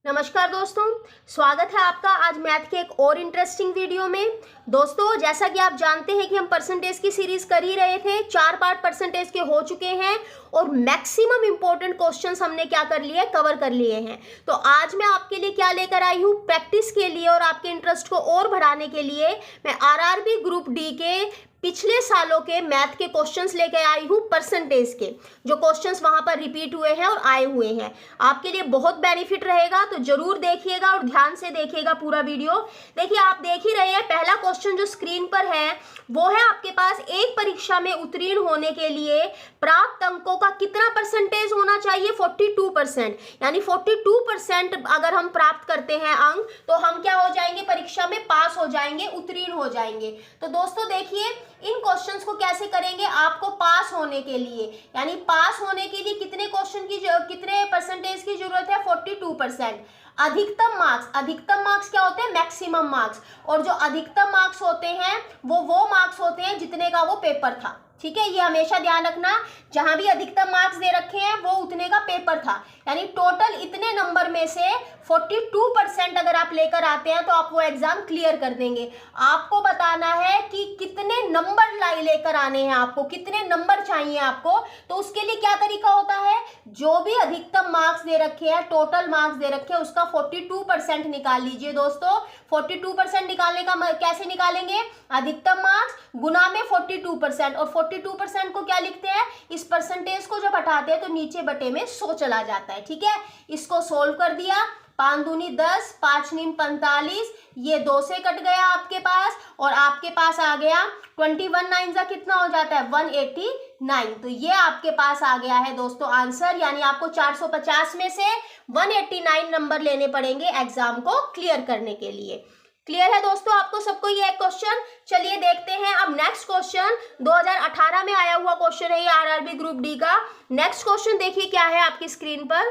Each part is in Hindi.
नमस्कार दोस्तों, स्वागत है आपका आज मैथ के एक और इंटरेस्टिंग वीडियो में। दोस्तों, जैसा कि आप जानते हैं कि हम परसेंटेज की सीरीज कर ही रहे थे, 4 पार्ट परसेंटेज के हो चुके हैं और मैक्सिमम इंपॉर्टेंट क्वेश्चंस हमने क्या कर लिए, कवर कर लिए हैं। तो आज मैं आपके लिए क्या लेकर आई हूँ, प्रैक्टिस के लिए और आपके इंटरेस्ट को और बढ़ाने के लिए मैं आरआरबी ग्रुप डी के पिछले सालों के मैथ के क्वेश्चंस लेके आई हूँ, परसेंटेज के जो क्वेश्चंस वहां पर रिपीट हुए हैं और आए हुए हैं। आपके लिए बहुत बेनिफिट रहेगा, तो जरूर देखिएगा और ध्यान से देखिएगा पूरा वीडियो। देखिए, आप देख ही रहे हैं, पहला क्वेश्चन जो स्क्रीन पर है वो है आपके पास एक परीक्षा में उत्तीर्ण होने के लिए प्राप्त अंकों का कितना परसेंटेज होना चाहिए, 42%। यानी 42% अगर हम प्राप्त करते हैं अंक तो हम क्या हो जाएंगे, परीक्षा में पास हो जाएंगे, उत्तीर्ण हो जाएंगे। तो दोस्तों देखिए, इन क्वेश्चंस को कैसे करेंगे। आपको पास होने के लिए, यानी पास होने के लिए कितने परसेंटेज की जरूरत है, 42%। अधिकतम मार्क्स क्या होते हैं, मैक्सिमम मार्क्स। और जो अधिकतम मार्क्स होते हैं वो मार्क्स होते हैं जितने का वो पेपर था। ठीक है, ये हमेशा ध्यान रखना, जहां भी अधिकतम मार्क्स दे रखे हैं वो उतने का पेपर था। यानी टोटल इतने नंबर में से 42% अगर आप लेकर आते हैं तो आप वो एग्जाम क्लियर कर देंगे। आपको बताना है कि कितने नंबर लेकर आने हैं, आपको कितने नंबर चाहिए आपको। तो उसके लिए क्या तरीका होता है, जो भी अधिकतम मार्क्स दे रखे हैं, टोटल मार्क्स दे रखे हैं, उसका 42% निकाल लीजिए। दोस्तों 42% निकालने का कैसे निकालेंगे, अधिकतम मार्क्स गुना में 42%। और 42% को क्या लिखते हैं, इस परसेंटेज को जब हटाते हैं तो नीचे बटे में 100 चला जाता है। ठीक है, इसको सोल्व कर दिया, 5 दूनी 10, 5 नीम 45, ये 2 से कट गया आपके पास और आपके पास आ गया 21 9 जा कितना हो जाता है, 189। तो ये आपके पास आ गया है दोस्तों आंसर। यानी आपको 450 में से 189 नंबर लेने पड़ेंगे एग्जाम को क्लियर करने के लिए। क्लियर है दोस्तों आपको सबको ये क्वेश्चन। चलिए देखते हैं अब नेक्स्ट क्वेश्चन, 2018 में आया हुआ क्वेश्चन है ये आरआरबी ग्रुप डी का। नेक्स्ट क्वेश्चन देखिए क्या है आपकी स्क्रीन पर।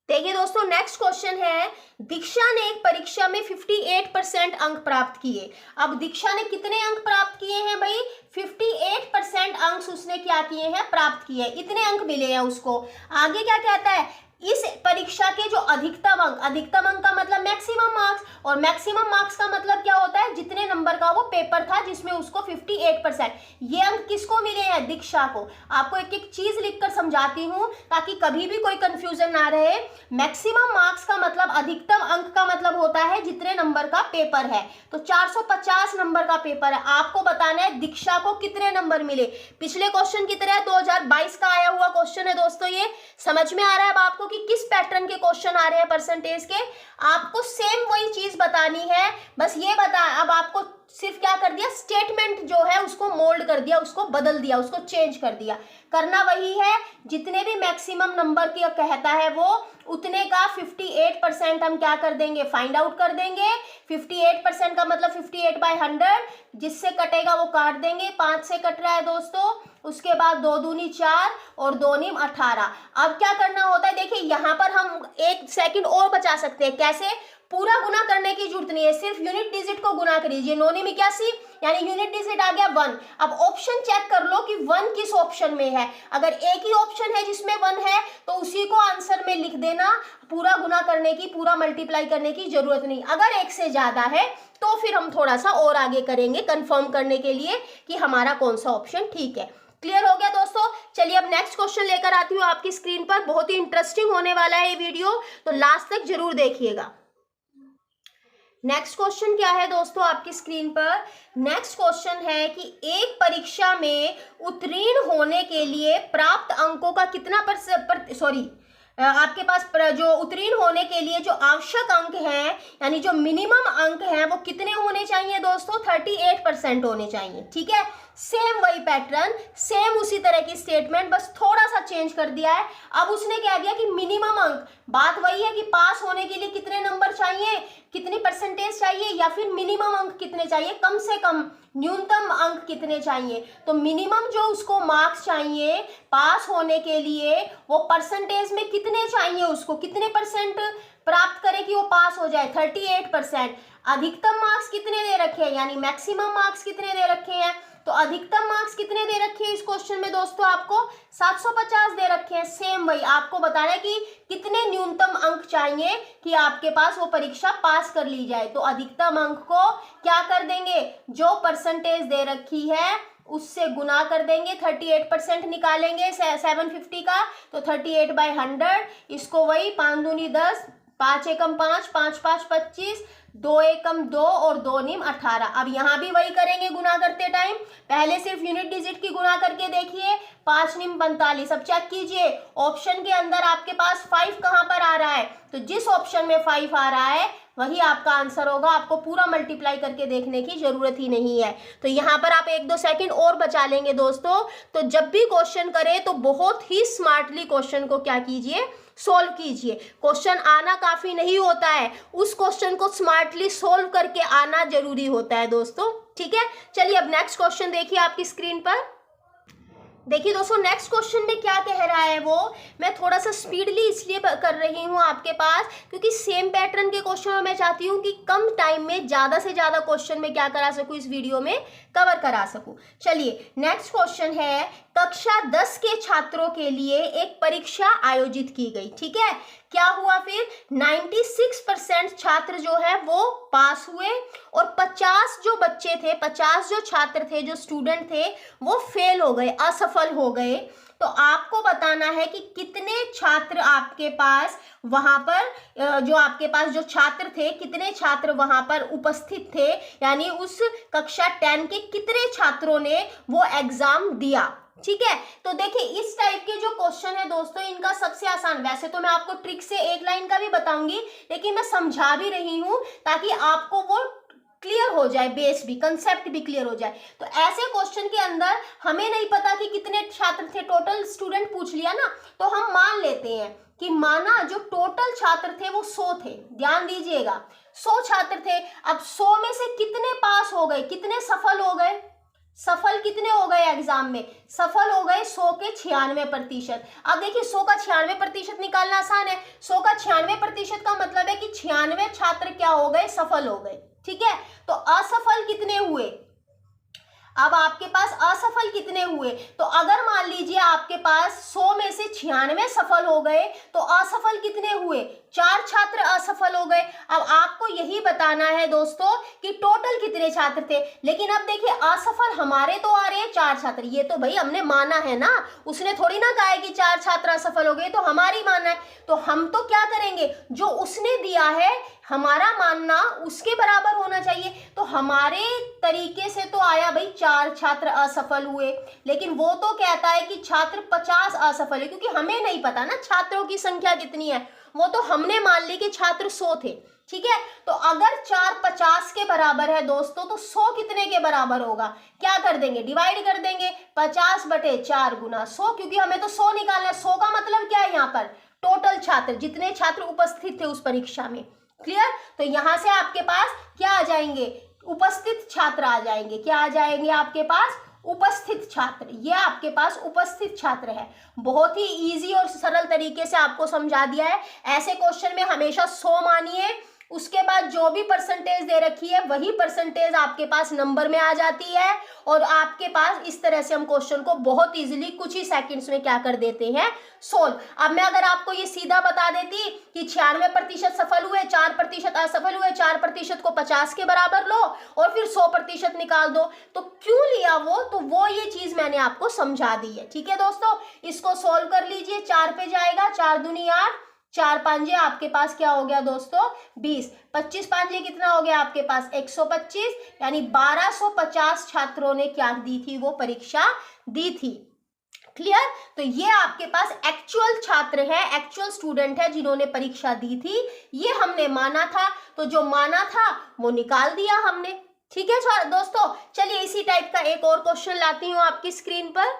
देखिए दोस्तों, नेक्स्ट क्वेश्चन है, दीक्षा ने एक परीक्षा में 58% अंक प्राप्त किए। अब दीक्षा ने कितने अंक प्राप्त किए हैं भाई, 58% अंक उसने क्या किए हैं, प्राप्त किए हैं। इतने अंक मिले हैं उसको। आगे क्या कहता है, इस परीक्षा के जो अधिकतम अंक का मतलब मैक्सिमम मार्क्स, और मैक्सिमम मार्क्स का मतलब क्या होता है, जितने नंबर का वो पेपर था जिसमें उसको 58%। ये अंक किसको मिले हैं, दीक्षा को। आपको एक एक चीज लिखकर समझाती हूं ताकि कभी भी कोई कंफ्यूजन ना रहे। मैक्सिमम मार्क्स का मतलब, अधिकतम अंक का मतलब होता है जितने नंबर का पेपर है। तो 450 नंबर का पेपर है, आपको बताना है दीक्षा को कितने नंबर मिले। पिछले क्वेश्चन की तरह 2022 का आया हुआ क्वेश्चन है दोस्तों। ये समझ में आ रहा है अब आपको कि किस पैटर्न के क्वेश्चन आ रहे हैं परसेंटेज के। आपको सेम वही चीज बतानी है, बस ये बता, अब आपको सिर्फ क्या कर दिया, स्टेटमेंट जो है उसको मोल्ड कर दिया, उसको बदल दिया, उसको चेंज कर दिया। करना वही है, जितने भी मैक्सिमम नंबर की कहता है वो उतने का 58% हम क्या कर देंगे, फाइंड आउट कर देंगे। 58% का मतलब 58/100, जिससे कटेगा वो काट देंगे। 5 से कट रहा है दोस्तों, उसके बाद 2 दूनी 4 और 2 नीम 18। अब क्या करना होता है, देखिए यहाँ पर हम 1 सेकंड और बचा सकते हैं। कैसे, पूरा गुना करने की जरूरत नहीं है, सिर्फ यूनिट डिजिट को गुना करिए। 9 नीम 81, यानी यूनिट डिजिट आ गया 1। अब ऑप्शन चेक कर लो कि 1 किस ऑप्शन में है। अगर एक ही ऑप्शन है जिसमें 1 है तो उसी को आंसर में लिख देना, पूरा गुना करने की, पूरा मल्टीप्लाई करने की जरूरत नहीं। अगर एक से ज्यादा है तो फिर हम थोड़ा सा और आगे करेंगे कंफर्म करने के लिए कि हमारा कौन सा ऑप्शन ठीक है। क्लियर हो गया दोस्तों। चलिए अब नेक्स्ट क्वेश्चन लेकर आती हूँ आपकी स्क्रीन पर। बहुत ही इंटरेस्टिंग होने वाला है ये वीडियो, तो लास्ट तक जरूर देखिएगा। नेक्स्ट क्वेश्चन क्या है दोस्तों आपकी स्क्रीन पर। नेक्स्ट क्वेश्चन है कि एक परीक्षा में उत्तीर्ण होने के लिए प्राप्त अंकों का कितना आपके पास जो उत्तीर्ण होने के लिए जो आवश्यक अंक हैं, यानी जो मिनिमम अंक हैं, वो कितने होने चाहिए दोस्तों, 38% होने चाहिए। ठीक है, सेम वही पैटर्न, सेम उसी तरह की स्टेटमेंट, बस थोड़ा सा चेंज कर दिया है। अब उसने कह दिया कि मिनिमम अंक, बात वही है कि पास होने के लिए कितने नंबर चाहिए, कितनी परसेंटेज चाहिए, या फिर मिनिमम अंक कितने चाहिए, कम से कम न्यूनतम अंक कितने चाहिए। तो मिनिमम जो उसको मार्क्स चाहिए पास होने के लिए, वो परसेंटेज में कितने चाहिए, उसको कितने परसेंट प्राप्त करे कि वो पास हो जाए, 38%। अधिकतम मार्क्स कितने दे रखे हैं, यानी मैक्सिमम मार्क्स कितने दे रखे हैं, तो अधिकतम मार्क्स कितने दे रखे हैं इस क्वेश्चन में दोस्तों? आपको 750 दे रखे हैं। सेम वही आपको बताना है कि कितने न्यूनतम अंक चाहिए कि आपके पास वो परीक्षा पास कर ली जाए। तो अधिकतम अंक को क्या कर देंगे, जो परसेंटेज दे रखी है उससे गुना कर देंगे, 38% निकालेंगे 750 का, तो 38/100, इसको वही 5 दूनी 10, 5 एकम 5, 5 5 25, 2 एकम 2 और 2 निम 18। अब यहाँ भी वही करेंगे गुना करते टाइम, पहले सिर्फ यूनिट डिजिट की गुना करके देखिए, 5 निम 45। अब चेक कीजिए ऑप्शन के अंदर आपके पास 5 कहाँ पर आ रहा है, तो जिस ऑप्शन में 5 आ रहा है वही आपका आंसर होगा। आपको पूरा मल्टीप्लाई करके देखने की जरूरत ही नहीं है। तो यहाँ पर आप 1-2 सेकंड और बचा लेंगे दोस्तों। तो जब भी क्वेश्चन करें तो बहुत ही स्मार्टली क्वेश्चन को क्या कीजिए, सोल्व कीजिए। क्वेश्चन आना काफी नहीं होता है, उस क्वेश्चन को स्मार्टली सोल्व करके आना जरूरी होता है दोस्तों। ठीक है, चलिए अब नेक्स्ट क्वेश्चन देखिए आपकी स्क्रीन पर। देखिए दोस्तों नेक्स्ट क्वेश्चन में क्या कह रहा है वो, मैं थोड़ा सा स्पीडली इसलिए कर रही हूँ आपके पास क्योंकि सेम पैटर्न के क्वेश्चन में मैं चाहती हूँ कि कम टाइम में ज़्यादा से ज़्यादा क्वेश्चन में क्या करा सकूँ, इस वीडियो में कवर करा सकूँ। चलिए नेक्स्ट क्वेश्चन है, कक्षा 10 के छात्रों के लिए एक परीक्षा आयोजित की गई। ठीक है, क्या हुआ फिर, 96% छात्र जो है वो पास हुए और 50 जो बच्चे थे, 50 जो छात्र थे, जो स्टूडेंट थे वो फेल हो गए, असफल हो गए। तो आपको बताना है कि कितने छात्र आपके पास वहां पर जो आपके पास जो छात्र थे, कितने छात्र वहां पर उपस्थित थे, यानी उस कक्षा 10 के कितने छात्रों ने वो एग्जाम दिया। ठीक है, तो देखिए इस टाइप के जो क्वेश्चन है दोस्तों, इनका सबसे आसान, वैसे तो मैं आपको ट्रिक से एक लाइन का भी बताऊंगी लेकिन मैं समझा भी रही हूं ताकि आपको वो क्लियर हो जाए, बेस भी, कंसेप्ट भी क्लियर हो जाए। तो ऐसे क्वेश्चन के अंदर हमें नहीं पता कि कितने छात्र थे, टोटल स्टूडेंट पूछ लिया ना, तो हम मान लेते हैं कि माना जो टोटल छात्र थे वो 100 थे। ध्यान दीजिएगा 100 छात्र थे। अब 100 में से कितने पास हो गए, कितने सफल हो गए, सफल कितने हो गए एग्जाम में, सफल हो गए 100 के 96%। अब देखिए 100 का 96% निकालना आसान है। 100 का 96% का मतलब है कि 96 छात्र क्या हो गए, सफल हो गए। ठीक है, तो असफल कितने हुए, अब आपके पास असफल कितने हुए, तो अगर मान लीजिए आपके पास 100 में से 96 सफल हो गए तो असफल कितने हुए, 4 छात्र असफल हो गए। अब आपको यही बताना है दोस्तों कि टोटल कितने छात्र थे, लेकिन अब देखिए असफल हमारे तो आ रहे हैं 4 छात्र, ये तो भाई हमने माना है ना, उसने थोड़ी ना कहा है कि 4 छात्र असफल हो गए, तो हमारी मानना है। तो हम तो क्या करेंगे, जो उसने दिया है हमारा मानना उसके बराबर होना चाहिए। तो हमारे तरीके से तो आया भाई 4 छात्र असफल हुए, लेकिन वो तो कहता है कि छात्र 50 असफल है, क्योंकि हमें नहीं पता ना छात्रों की संख्या कितनी है, वो तो हमने मान ली कि छात्र 100 थे। ठीक है, तो अगर 4 50 के बराबर है दोस्तों, तो 100 कितने के बराबर होगा, क्या कर देंगे, डिवाइड कर देंगे, 50/4 गुना 100, क्योंकि हमें तो 100 निकालना है। 100 का मतलब क्या है, यहाँ पर टोटल छात्र, जितने छात्र उपस्थित थे उस परीक्षा में। क्लियर, तो यहां से आपके पास क्या आ जाएंगे, उपस्थित छात्र आ जाएंगे। क्या आ जाएंगे आपके पास, उपस्थित छात्र। ये आपके पास उपस्थित छात्र है। बहुत ही इजी और सरल तरीके से आपको समझा दिया है। ऐसे क्वेश्चन में हमेशा 100 मानिए, उसके बाद जो भी परसेंटेज दे रखी है वही परसेंटेज आपके पास नंबर में आ जाती है, और आपके पास इस तरह से हम क्वेश्चन को बहुत इजीली कुछ ही सेकंड्स में क्या कर देते हैं, सोल्व। अब मैं अगर आपको ये सीधा बता देती कि 96% सफल हुए, 4% असफल हुए, 4% को 50 के बराबर लो और फिर 100% निकाल दो, तो क्यों लिया वो, तो वो ये चीज मैंने आपको समझा दी है। ठीक है दोस्तों, इसको सोल्व कर लीजिए। 4 पे जाएगा, 4 दूनी 8, 4 5 आपके पास क्या हो गया दोस्तों, 20, 25 5 कितना हो गया आपके पास 125, यानी 1250 छात्रों ने क्या दी थी, वो परीक्षा दी थी। क्लियर, तो ये आपके पास एक्चुअल छात्र है, एक्चुअल स्टूडेंट है जिन्होंने परीक्षा दी थी। ये हमने माना था, तो जो माना था वो निकाल दिया हमने। ठीक है दोस्तों, चलिए इसी टाइप का एक और क्वेश्चन लाती हूँ आपकी स्क्रीन पर।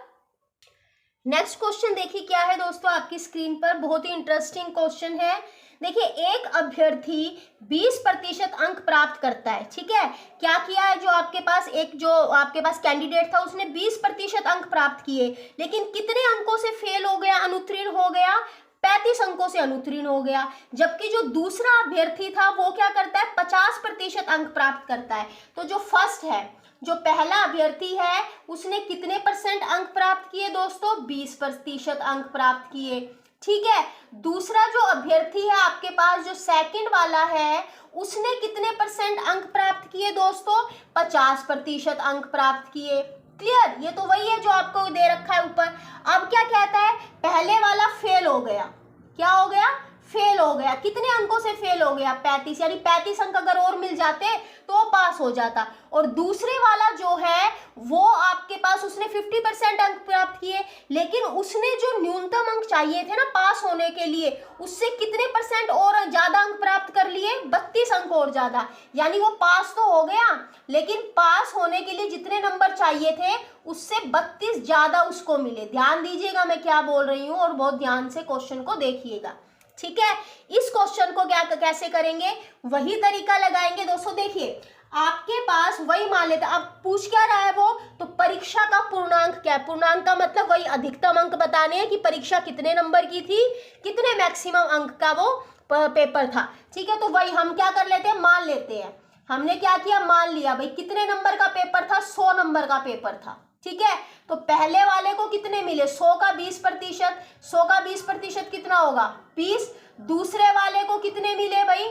नेक्स्ट क्वेश्चन देखिए क्या है दोस्तों आपकी स्क्रीन पर, बहुत ही इंटरेस्टिंग क्वेश्चन है। देखिए एक अभ्यर्थी 20% अंक प्राप्त करता है। ठीक है, क्या किया है, जो आपके पास कैंडिडेट था उसने 20% अंक प्राप्त किए, लेकिन कितने अंकों से फेल हो गया, अनुत्तीर्ण हो गया, 35 अंकों से अनुत्तीर्ण हो गया। जबकि जो दूसरा अभ्यर्थी था वो क्या करता है, 50% अंक प्राप्त करता है। तो जो फर्स्ट है, जो पहला अभ्यर्थी है उसने कितने परसेंट अंक प्राप्त किए दोस्तों? 20% अंक प्राप्त किए। ठीक है, दूसरा जो अभ्यर्थी है आपके पास, जो सेकंड वाला है, उसने कितने परसेंट अंक प्राप्त किए दोस्तों? 50% अंक प्राप्त किए। क्लियर? ये तो वही है जो आपको दे रखा है ऊपर। अब क्या कहता है? पहले वाला फेल हो गया। क्या हो गया? फेल हो गया। कितने अंकों से फेल हो गया? 35, यानी 35 अंक अगर और मिल जाते तो वो पास हो जाता। और दूसरे वाला जो है वो आपके पास, उसने 50% अंक प्राप्त किए, लेकिन उसने जो न्यूनतम अंक चाहिए थे ना पास होने के लिए, उससे कितने परसेंट और ज्यादा अंक प्राप्त कर लिए? 32 अंक और ज्यादा। यानी वो पास तो हो गया, लेकिन पास होने के लिए जितने नंबर चाहिए थे उससे 32 ज्यादा उसको मिले। ध्यान दीजिएगा मैं क्या बोल रही हूँ और बहुत ध्यान से क्वेश्चन को देखिएगा। ठीक है, इस क्वेश्चन को क्या कैसे करेंगे? वही तरीका लगाएंगे दोस्तों। देखिए, आपके पास वही मान लेते, अब पूछ क्या रहा है वो, तो परीक्षा का पूर्णांक क्या है? पूर्णांक का मतलब वही अधिकतम अंक बताने हैं कि परीक्षा कितने नंबर की थी, कितने मैक्सिमम अंक का वो पेपर था। ठीक है, तो वही हम क्या कर लेते हैं? मान लेते हैं। हमने क्या किया? मान लिया भाई कितने नंबर का पेपर था? 100 नंबर का पेपर था। ठीक है, तो पहले वाले को कितने मिले? 100 का 20%। 100 का 20% कितना होगा? 20। दूसरे वाले को कितने मिले भाई?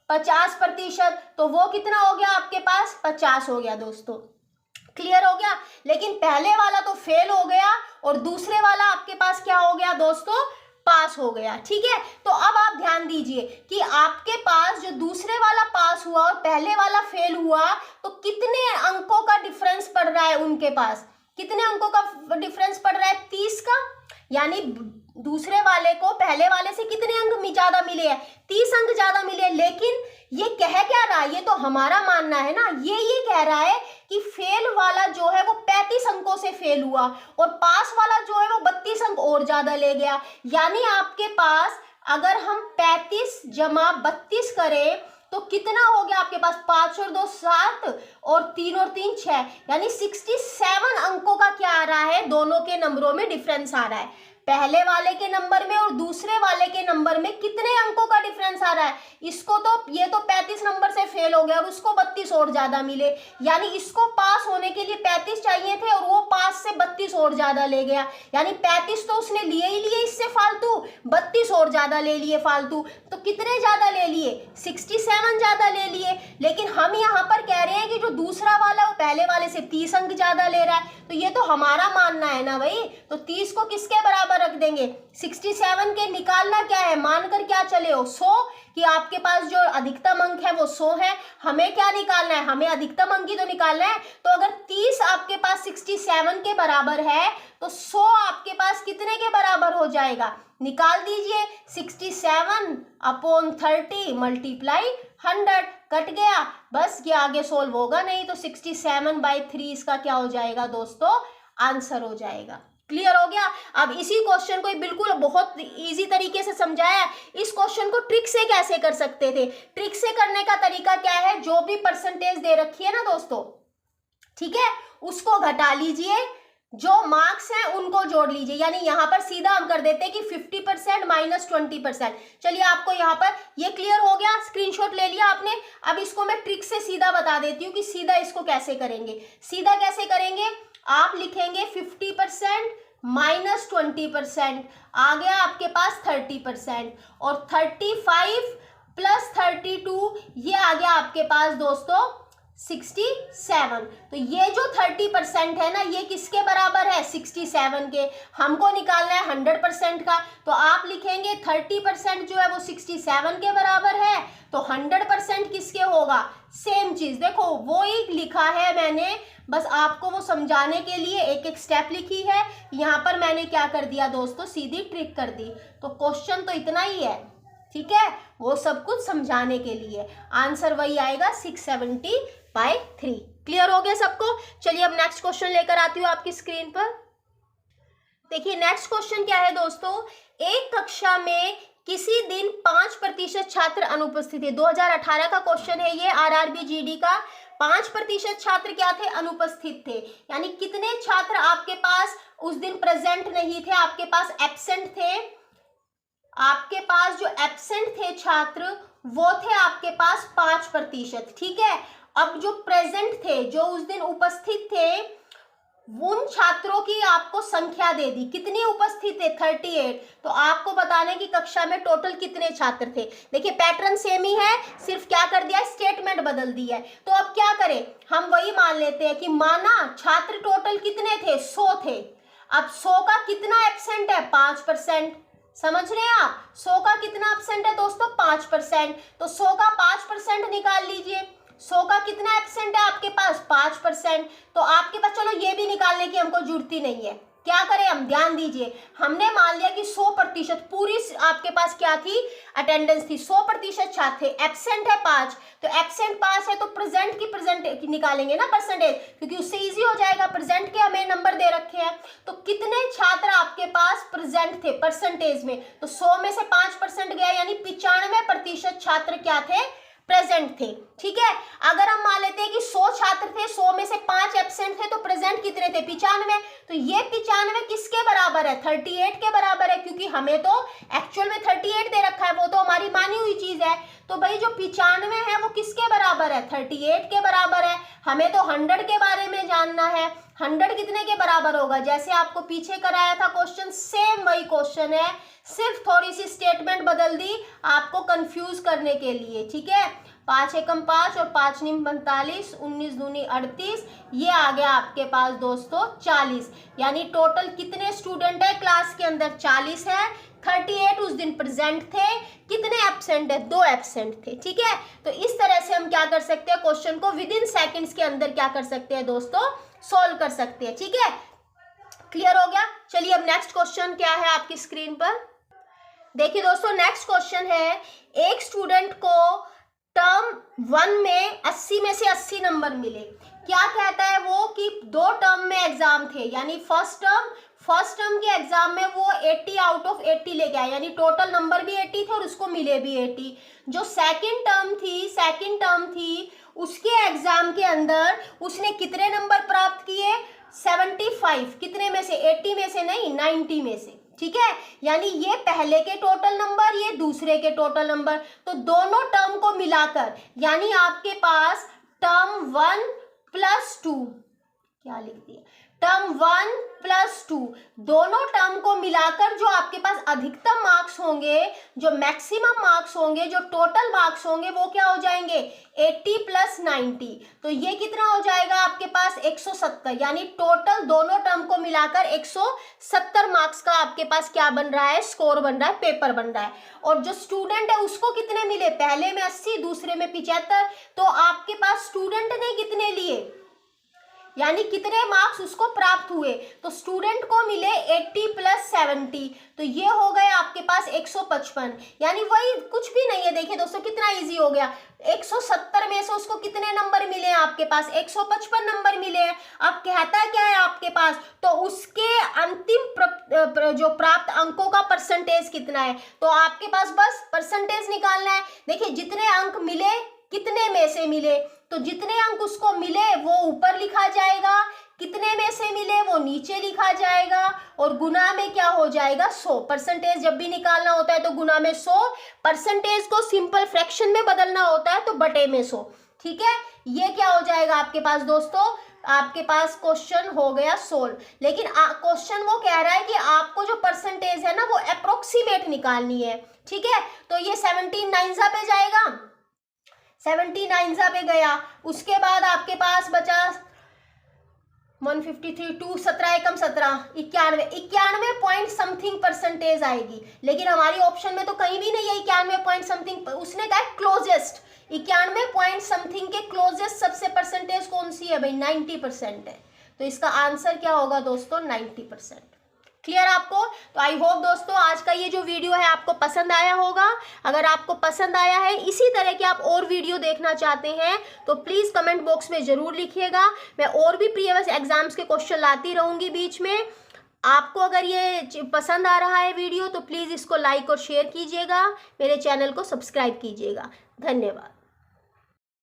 50%। तो वो कितना हो गया आपके पास? 50 हो गया दोस्तों। क्लियर हो गया? लेकिन पहले वाला तो फेल हो गया और दूसरे वाला आपके पास क्या हो गया दोस्तों? पास हो गया। ठीक है, तो अब आप ध्यान दीजिए कि आपके पास जो दूसरे वाला पास हुआ और पहले वाला फेल हुआ, तो कितने अंकों का डिफरेंस पड़ रहा है उनके पास? कितने अंकों का डिफरेंस पड़ रहा है? 30 का। यानी दूसरे वाले को पहले वाले से कितने अंक ज्यादा मिले हैं? 30 अंक ज्यादा मिले। लेकिन ये कह क्या रहा है? ये तो हमारा मानना है ना, ये कह रहा है कि फेल वाला जो है वो 35 अंकों से फेल हुआ और पास वाला जो है वो 32 अंक और ज्यादा ले गया। यानी आपके पास अगर हम 35 जमा 32 करें तो कितना हो गया आपके पास? 5 और 2 7 और 3 और 3 6, यानी 67 अंकों का क्या आ रहा है? दोनों के नंबरों में डिफरेंस आ रहा है। पहले वाले के नंबर में और दूसरे वाले के नंबर में कितने अंकों का डिफरेंस आ रहा है? इसको तो, ये तो 35 नंबर से फेल हो गया और उसको 32 और ज्यादा मिले। यानी इसको पास होने के लिए 35 चाहिए थे और वो पास से 32 और ज्यादा ले गया। यानी 35 तो उसने लिए ही लिए इससे फालतू, 32 और ज्यादा ले लिए फालतू। तो कितने ज्यादा ले लिए? 67 ज्यादा ले लिए। लेकिन हम यहाँ पर कह रहे हैं कि जो दूसरा वाला वो पहले वाले से 30 अंक ज्यादा ले रहा है। तो ये तो हमारा मानना है ना भाई, तो 30 को किसके बराबर रख देंगे? 67 के निकालना क्या है? मानकर क्या चले हो? 100, कि आपके पास जो अधिकतम अंक है वो 100 है। हमें क्या निकालना है? हमें अधिकतम अंक ही तो निकालना है। तो अगर 30 आपके पास 67 के बराबर है तो 100 आपके पास कितने के बराबर हो जाएगा? निकाल दीजिए। 67/30 मल्टीप्लाई 100, कट गया। बस ये आगे सोल्व होगा नहीं, तो 67/3 इसका क्या हो जाएगा दोस्तों? आंसर हो जाएगा। क्लियर हो गया? अब इसी क्वेश्चन को बिल्कुल बहुत इजी तरीके से समझाया है। इस क्वेश्चन को ट्रिक से कैसे कर सकते थे? ट्रिक से करने का तरीका क्या है? जो भी परसेंटेज दे रखी है ना दोस्तों, ठीक है, उसको घटा लीजिए, जो मार्क्स हैं उनको जोड़ लीजिए। यानी यहाँ पर सीधा हम कर देते हैं कि 50% माइनस 20%। चलिए, आपको यहाँ पर ये क्लियर हो गया, स्क्रीनशॉट ले लिया आपने। अब इसको मैं ट्रिक से सीधा बता देती हूँ कि सीधा इसको कैसे करेंगे। सीधा कैसे करेंगे? आप लिखेंगे 50% माइनस 20%, आ गया आपके पास 30%, और 35 प्लस 32 ये आ गया आपके पास दोस्तों 67। तो ये जो 30% है ना, ये किसके बराबर है? 67 के। हमको निकालना है 100% का, तो आप लिखेंगे 30% जो है वो 67 के बराबर है, तो 100% किसके होगा? सेम चीज देखो वो ही लिखा है मैंने, बस आपको वो समझाने के लिए एक एक स्टेप लिखी है। यहाँ पर मैंने क्या कर दिया दोस्तों? सीधी ट्रिक कर दी। तो क्वेश्चन तो इतना ही है, ठीक है, वो सब कुछ समझाने के लिए। आंसर वही आएगा 670/3। क्लियर हो गया सबको? चलिए अब नेक्स्ट क्वेश्चन लेकर आती हूँ आपकी स्क्रीन पर। देखिए नेक्स्ट क्वेश्चन क्या है दोस्तों? एक कक्षा में किसी दिन 5% छात्र अनुपस्थित थे। 2018 का क्वेश्चन है ये, आरआरबी जीडी का। 5% छात्र क्या थे? अनुपस्थित थे। यानी कितने छात्र आपके पास उस दिन प्रेजेंट नहीं थे, आपके पास एब्सेंट थे। आपके पास जो एब्सेंट थे छात्र वो थे आपके पास 5%, ठीक है। अब जो प्रेजेंट थे, जो उस दिन उपस्थित थे, उन छात्रों की आपको संख्या दे दी, कितने उपस्थित थे 38। तो आपको बताना है कि कक्षा में टोटल कितने छात्र थे। देखिए पैटर्न सेम ही है, सिर्फ क्या कर दिया, स्टेटमेंट बदल दी है। तो अब क्या करें, हम वही मान लेते हैं कि माना छात्र टोटल कितने थे, 100 थे। अब 100 का कितना एब्सेंट है, 5%। समझ रहे हैं आप, 100 का कितना एब्सेंट है दोस्तों, 5%। तो 100 का 5% निकाल लीजिए। 100 का कितना एब्सेंट है आपके पास, 5%। तो आपके पास, चलो ये भी निकालने की हमको जरूरत ही नहीं है, क्या करें हम, ध्यान दीजिए, हमने मान लिया कि 100% पूरी आपके पास क्या थी, अटेंडेंस थी, 100% छात्र थे, एब्सेंट है 5। तो एब्सेंट 5 है तो प्रेजेंट की निकालेंगे ना परसेंटेज, क्योंकि उससे इजी हो जाएगा, प्रेजेंट के हमें नंबर दे रखे हैं। तो कितने छात्र आपके पास प्रेजेंट थे परसेंटेज में, तो 100 में से 5% गया, यानी 95% छात्र क्या थे, प्रेजेंट थे। ठीक है, अगर हम मान लेते हैं कि 100 छात्र थे, 100 में से 5 एब्सेंट थे, तो प्रेजेंट कितने थे, 95। तो ये 95 किसके बराबर है, 38 के बराबर है, क्योंकि हमें तो एक्चुअल में 38 दे रखा है, वो तो हमारी मानी हुई चीज है। तो भाई जो 95 है वो किसके बराबर है, 38 के बराबर है। हमें तो 100 के बारे में जानना है, 100 कितने के बराबर होगा, जैसे आपको पीछे कराया था क्वेश्चन, सेम वही क्वेश्चन है, सिर्फ थोड़ी सी स्टेटमेंट बदल दी आपको कंफ्यूज करने के लिए। ठीक है, 5 एकम 5 और 5 निम 45, 19 दूनी 38, ये आ गया आपके पास दोस्तों 40। यानी टोटल कितने स्टूडेंट है क्लास के अंदर, 40 है। 38 उस दिन प्रेजेंट थे, कितने एब्सेंट है, 2 एब्सेंट थे। ठीक है, तो इस तरह से हम क्या कर सकते हैं, क्वेश्चन को विद इन सेकेंड्स के अंदर क्या कर सकते हैं दोस्तों, सोल्व कर सकते हैं। ठीक है, क्लियर हो गया। चलिए अब नेक्स्ट क्वेश्चन क्या है आपकी स्क्रीन पर, देखिए दोस्तों नेक्स्ट क्वेश्चन है, एक स्टूडेंट को टर्म 1 में 80 में से 80 नंबर मिले। क्या कहता है वो कि 2 टर्म में एग्जाम थे, यानी फर्स्ट टर्म के एग्जाम में वो 80 आउट ऑफ 80 लेके आया, यानी टोटल नंबर भी 80 थे और उसको मिले भी 80। जो सेकंड टर्म थी उसके एग्जाम के अंदर उसने कितने नंबर प्राप्त किए, 75। कितने में से, 80 में से नहीं, 90 में से। ठीक है, यानी ये पहले के टोटल नंबर, ये दूसरे के टोटल नंबर, तो दोनों टर्म को मिलाकर, यानी आपके पास टर्म 1 + 2, क्या लिख दिया, टर्म 1 + 2, दोनों टर्म को मिलाकर जो आपके पास अधिकतम मार्क्स होंगे, जो मैक्सिमम मार्क्स होंगे, जो टोटल मार्क्स होंगे, वो क्या हो जाएंगे, 80 + 90। तो ये कितना हो जाएगा आपके पास, 170। यानी टोटल दोनों टर्म को मिलाकर 170 मार्क्स का आपके पास क्या बन रहा है, स्कोर बन रहा है, पेपर बन रहा है। और जो स्टूडेंट है उसको कितने मिले, पहले में 80, दूसरे में 75। तो आपके पास स्टूडेंट ने कितने लिए, यानी कितने मार्क्स उसको प्राप्त हुए, तो स्टूडेंट को मिले 80 + 70, तो ये हो गए आपके पास 155। यानी वही, कुछ भी नहीं है। देखिए दोस्तों कितना इजी हो गया, 170 में से उसको कितने नंबर मिले हैं आपके पास, 155 नंबर मिले हैं। अब कहता क्या है आपके पास, तो उसके अंतिम जो प्राप्त अंकों का परसेंटेज कितना है, तो आपके पास बस परसेंटेज निकालना है। देखिए जितने अंक मिले, कितने में से मिले, तो जितने अंक उसको मिले वो ऊपर लिखा जाएगा, कितने में से मिले वो नीचे लिखा जाएगा, और गुना में क्या हो जाएगा, 100। परसेंटेज जब भी निकालना होता है तो गुना में 100, परसेंटेज को सिंपल फ्रैक्शन में बदलना होता है तो बटे में 100। ठीक है, ये क्या हो जाएगा आपके पास दोस्तों, आपके पास क्वेश्चन हो गया सोल्व। लेकिन क्वेश्चन वो कह रहा है कि आपको जो परसेंटेज है ना वो अप्रोक्सीमेट निकालनी है। ठीक है, तो ये 79 पे जाएगा, 79 पे गया। उसके बाद आपके पास बचा 153, 2, 17 एकम 17, 91 पॉइंट समथिंग परसेंटेज आएगी। लेकिन हमारी ऑप्शन में तो कहीं भी नहीं है 91 पॉइंट समथिंग, उसने कहा क्लोजेस्ट 91 पॉइंट समथिंग के क्लोजेस्ट सबसे परसेंटेज कौन सी है भाई, 90% है। तो इसका आंसर क्या होगा दोस्तों, 90%। क्लियर आपको। तो आई होप दोस्तों आज का ये जो वीडियो है आपको पसंद आया होगा। अगर आपको पसंद आया है, इसी तरह के आप और वीडियो देखना चाहते हैं, तो प्लीज़ कमेंट बॉक्स में ज़रूर लिखिएगा। मैं और भी प्रीवियस एग्जाम्स के क्वेश्चन लाती रहूँगी बीच में। आपको अगर ये पसंद आ रहा है वीडियो तो प्लीज़ इसको लाइक और शेयर कीजिएगा, मेरे चैनल को सब्सक्राइब कीजिएगा। धन्यवाद।